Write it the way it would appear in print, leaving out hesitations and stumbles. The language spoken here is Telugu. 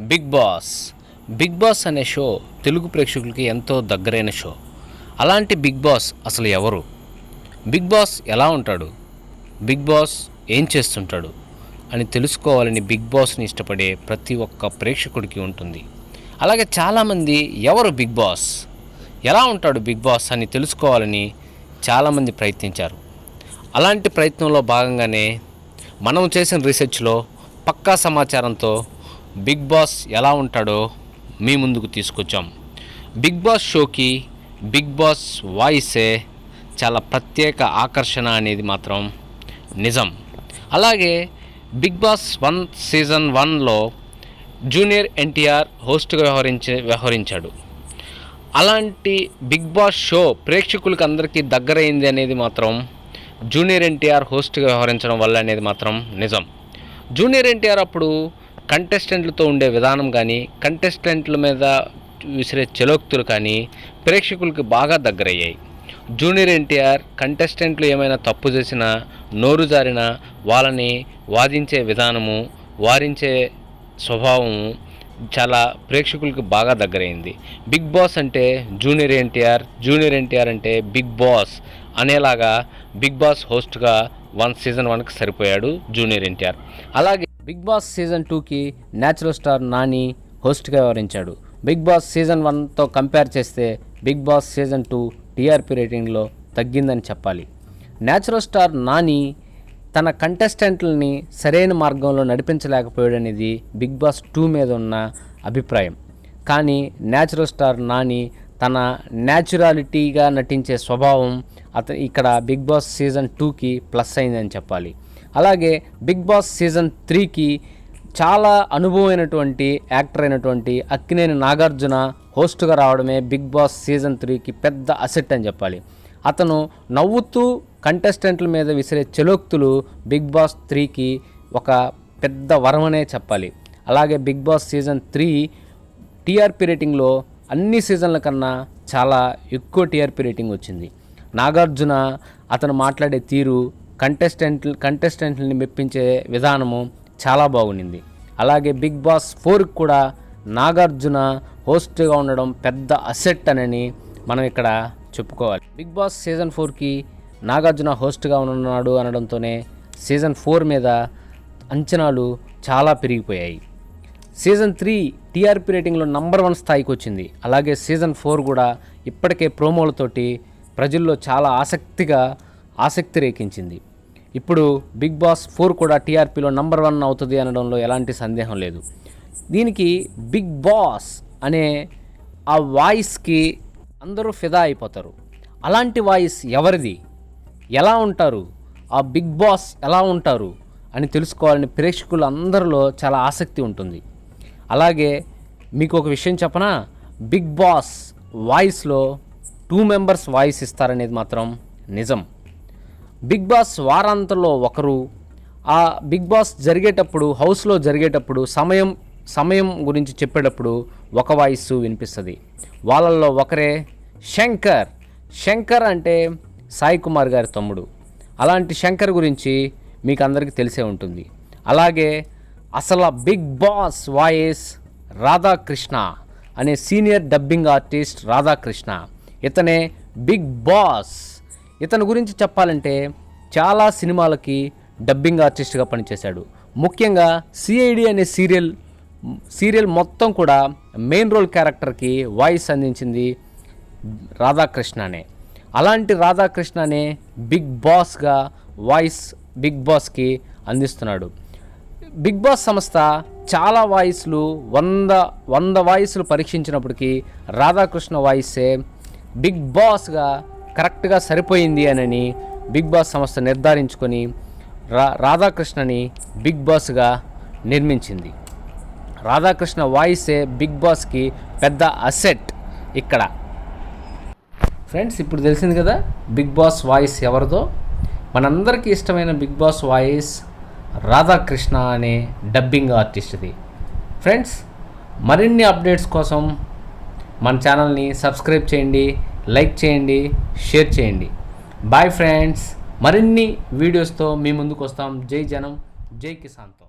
బిగ్ బాస్ అనే షో తెలుగు ప్రేక్షకులకి ఎంతో దగ్గరైన షో. అలాంటి బిగ్ బాస్ అసలు ఎవరు? బిగ్ బాస్ ఎలా ఉంటాడు? బిగ్ బాస్ ఏం చేస్తుంటాడు అని తెలుసుకోవాలని బిగ్ బాస్ని ఇష్టపడే ప్రతి ఒక్క ప్రేక్షకుడికి ఉంటుంది. అలాగే చాలామంది ఎవరు బిగ్ బాస్, ఎలా ఉంటాడు బిగ్ బాస్ అని తెలుసుకోవాలని చాలామంది ప్రయత్నించారు. అలాంటి ప్రయత్నంలో భాగంగానే మనం చేసిన రీసెర్చ్లో పక్కా సమాచారంతో బిగ్ బాస్ ఎలా ఉంటాడో మీ ముందుకు తీసుకొచ్చాం. బిగ్ బాస్ షోకి బిగ్ బాస్ వాయిసే చాలా ప్రత్యేక ఆకర్షణ అనేది మాత్రం నిజం. అలాగే బిగ్ బాస్ సీజన్ 1లో జూనియర్ ఎన్టీఆర్ హోస్ట్గా వ్యవహరించాడు. అలాంటి బిగ్ బాస్ షో ప్రేక్షకులకు అందరికీ దగ్గరైంది అనేది మాత్రం జూనియర్ ఎన్టీఆర్ హోస్ట్గా వ్యవహరించడం వల్ల అనేది మాత్రం నిజం. జూనియర్ ఎన్టీఆర్ అప్పుడు కంటెస్టెంట్లతో ఉండే విధానం కానీ, కంటెస్టెంట్ల మీద విసిరే చలోక్తులు కానీ ప్రేక్షకులకి బాగా దగ్గరయ్యాయి. జూనియర్ ఎన్టీఆర్ కంటెస్టెంట్లు ఏమైనా తప్పు చేసినా, నోరు జారినా వాళ్ళని వాదించే విధానము, వారించే స్వభావము చాలా ప్రేక్షకులకి బాగా దగ్గరైంది. బిగ్ బాస్ అంటే జూనియర్ ఎన్టీఆర్ అంటే బిగ్ బాస్ అనేలాగా బిగ్ బాస్ హోస్ట్గా సీజన్ 1కి సరిపోయాడు జూనియర్ ఎన్టీఆర్. అలాగే బిగ్ బాస్ సీజన్ 2కి న్యాచురల్ స్టార్ నాని హోస్ట్గా వ్యవహరించాడు. బిగ్ బాస్ సీజన్ 1తో కంపేర్ చేస్తే బిగ్ బాస్ సీజన్ 2 టీఆర్పీ రేటింగ్లో తగ్గిందని చెప్పాలి. న్యాచురల్ స్టార్ నాని తన కంటెస్టెంట్లని సరైన మార్గంలో నడిపించలేకపోయాడనేది బిగ్ బాస్ 2 మీద ఉన్న అభిప్రాయం. కానీ న్యాచురల్ స్టార్ నాని తన న్యాచురాలిటీగా నటించే స్వభావం ఇక్కడ బిగ్ బాస్ సీజన్ 2కి ప్లస్ అయిందని చెప్పాలి. అలాగే బిగ్ బాస్ సీజన్ 3కి చాలా అనుభవమైనటువంటి యాక్టర్ అయినటువంటి అక్కినేని నాగార్జున హోస్ట్గా రావడమే బిగ్ బాస్ సీజన్ 3కి పెద్ద అసెట్ అని చెప్పాలి. అతను నవ్వుతూ కంటెస్టెంట్ల మీద విసిరే చలోక్తులు బిగ్ బాస్ 3కి ఒక పెద్ద వరమనే చెప్పాలి. అలాగే బిగ్ బాస్ సీజన్ 3 టీఆర్పీ రేటింగ్లో అన్ని సీజన్ల కన్నా చాలా ఎక్కువ టీఆర్పీ రేటింగ్ వచ్చింది. నాగార్జున అతను మాట్లాడే తీరు, కంటెస్టెంట్లని మెప్పించే విధానము చాలా బాగుండింది. అలాగే బిగ్ బాస్ 4కి కూడా నాగార్జున హోస్ట్గా ఉండడం పెద్ద అసెట్ అని మనం ఇక్కడ చెప్పుకోవాలి. బిగ్ బాస్ సీజన్ 4కి నాగార్జున హోస్ట్గా ఉన్నాడు అనడంతోనే సీజన్ 4 మీద అంచనాలు చాలా పెరిగిపోయాయి. సీజన్ 3 టీఆర్పీ రేటింగ్లో నంబర్ 1 స్థాయికి వచ్చింది. అలాగే సీజన్ 4 కూడా ఇప్పటికే ప్రోమోలతోటి ప్రజల్లో చాలా ఆసక్తి రేకించింది. ఇప్పుడు బిగ్ బాస్ 4 కూడా టీఆర్పీలో నంబర్ 1 అవుతుంది అనడంలో ఎలాంటి సందేహం లేదు. దీనికి బిగ్ బాస్ అనే ఆ వాయిస్కి అందరూ ఫిదా అయిపోతారు. అలాంటి వాయిస్ ఎవరిది, ఎలా ఉంటారు, ఆ బిగ్ బాస్ ఎలా ఉంటారు అని తెలుసుకోవాలని ప్రేక్షకులు అందరిలో చాలా ఆసక్తి ఉంటుంది. అలాగే మీకు ఒక విషయం చెప్పనా, బిగ్ బాస్ వాయిస్లో 2 మెంబర్స్ వాయిస్ ఇస్తారనేది మాత్రం నిజం. బిగ్ బాస్ వారాంతంలో ఒకరు, ఆ బిగ్ బాస్ జరిగేటప్పుడు హౌస్లో జరిగేటప్పుడు సమయం గురించి చెప్పేటప్పుడు ఒక వాయిస్ వినిపిస్తుంది. వాళ్ళల్లో ఒకరే శంకర్ అంటే సాయి కుమార్ గారి తమ్ముడు. అలాంటి శంకర్ గురించి మీకు అందరికీ తెలిసే ఉంటుంది. అలాగే అసలు బిగ్ బాస్ వాయిస్ రాధాకృష్ణ అనే సీనియర్ డబ్బింగ్ ఆర్టిస్ట్ రాధాకృష్ణ. ఇతనే బిగ్ బాస్. ఇతని గురించి చెప్పాలంటే చాలా సినిమాలకి డబ్బింగ్ ఆర్టిస్ట్గా పనిచేశాడు. ముఖ్యంగా సిఐడి అనే సీరియల్ మొత్తం కూడా మెయిన్ రోల్ క్యారెక్టర్కి వాయిస్ అందించింది రాధాకృష్ణనే. అలాంటి రాధాకృష్ణనే బిగ్ బాస్గా వాయిస్ బిగ్ బాస్కి అందిస్తున్నాడు. బిగ్ బాస్ సంస్థ చాలా వాయిస్లు 100 వాయిస్లు పరీక్షించినప్పటికీ రాధాకృష్ణ వాయిసే బిగ్ బాస్గా కరెక్ట్గా సరిపోయింది అని బిగ్ బాస్ సంస్థ నిర్ధారించుకొని రాధాకృష్ణని బిగ్ బాస్గా నిర్మించింది. రాధాకృష్ణ వాయిసే బిగ్ బాస్కి పెద్ద అసెట్ ఇక్కడ. ఫ్రెండ్స్, ఇప్పుడు తెలిసింది కదా బిగ్ బాస్ వాయిస్ ఎవరిదో. మనందరికీ ఇష్టమైన బిగ్ బాస్ వాయిస్ రాధాకృష్ణ అనే డబ్బింగ్ ఆర్టిస్ట్ది. ఫ్రెండ్స్, మరిన్ని అప్డేట్స్ కోసం మన ఛానల్ని సబ్స్క్రైబ్ చేయండి, లైక్ చేయండి, షేర్ చేయండి. Bye friends. మరిన్ని వీడియోస్తో మీ ముందుకు వస్తాం. జై జనం, జై కిసాన్తో.